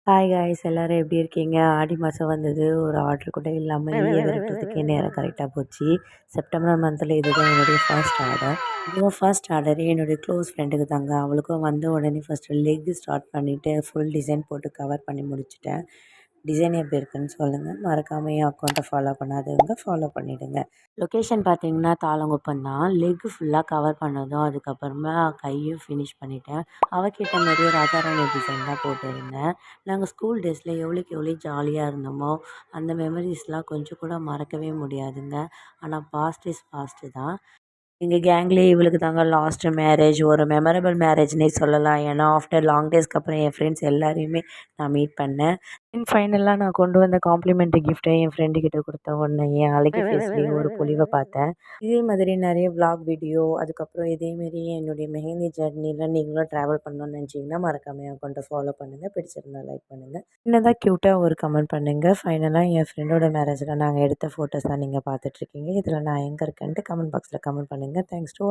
Hi guys எல்லாரும் எப்படி இருக்கீங்க? ஆடி மாதம் வந்தது. ஒரு ஆர்டர் கூட இல்லாமல் ஈய விரட்டுறதுக்கே நேரம் கரெக்டாக போச்சு. செப்டம்பர் மந்தில் இதுதான் என்னுடைய ஃபர்ஸ்ட் ஆர்டர். இதுவும் ஃபர்ஸ்ட் ஆர்டரே என்னுடைய க்ளோஸ் ஃப்ரெண்டுக்கு தாங்க. அவளுக்கும் வந்த உடனே ஃபஸ்ட்டு லெக் ஸ்டார்ட் பண்ணிவிட்டு ஃபுல் டிசைன் போட்டு கவர் பண்ணி முடிச்சுட்டேன். டிசைன் எப்படி இருக்குன்னு சொல்லுங்கள். மறக்காமல் என் அக்கௌண்ட்டை ஃபாலோ பண்ணாதவங்க ஃபாலோ பண்ணிவிடுங்க. லொக்கேஷன் பார்த்தீங்கன்னா தாளங்குப்பம் தான். லெக் ஃபுல்லாக கவர் பண்ணதும் அதுக்கப்புறமா கையும் ஃபினிஷ் பண்ணிட்டேன். அவகிட்ட நிறைய ராஜாராணி டிசைன் தான் போட்டிருந்தேன். நாங்கள் ஸ்கூல் டேஸில் எவ்வளோக்கு எவ்வளோ ஜாலியாக இருந்தோமோ அந்த மெமரிஸ்லாம் கொஞ்சம் கூட மறக்கவே முடியாதுங்க. ஆனால் பாஸ்ட் இஸ் பாஸ்ட்டு தான். எங்கள் கேங்லேயே இவளுக்கு தாங்க லாஸ்ட்டு மேரேஜ். ஒரு மெமரபிள் மேரேஜ்னே சொல்லலாம். ஏன்னா ஆஃப்டர் லாங் டேஸ்க்கு அப்புறம் என் ஃப்ரெண்ட்ஸ் எல்லாரையுமே நான் மீட் பண்ணேன். ஃபைனலாக நான் கொண்டு வந்த காம்ப்ளிமெண்ட்ரி கிஃப்ட்டை என் ஃப்ரெண்டு கிட்ட கொடுத்த உடனே என் அழகி ஃபேஸ்லேயே ஒரு பொலிவை பார்த்தேன். இதே மாதிரி நிறைய vlog வீடியோ அதுக்கப்புறம் இதேமாரி என்னுடைய மெஹந்தி ஜர்னியில் நீங்களும் ட்ராவல் பண்ணணும்னு நினச்சிங்கன்னா மறக்காமல் என் அக்கௌண்ட்டை ஃபாலோ பண்ணுங்கள். பிடிச்சிருந்தா லைக் பண்ணுங்கள். சின்னதாக க்யூட்டாக ஒரு கமெண்ட் பண்ணுங்கள். ஃபைனலாக என் ஃப்ரெண்டோட மேரேஜில் நாங்கள் எடுத்த ஃபோட்டோஸ் தான் நீங்கள் பார்த்துட்ருக்கீங்க. இதில் நான் எங்கே இருக்கேன்ட்டு கமெண்ட் பாக்ஸில் கமெண்ட் பண்ணுங்கள். Thanks to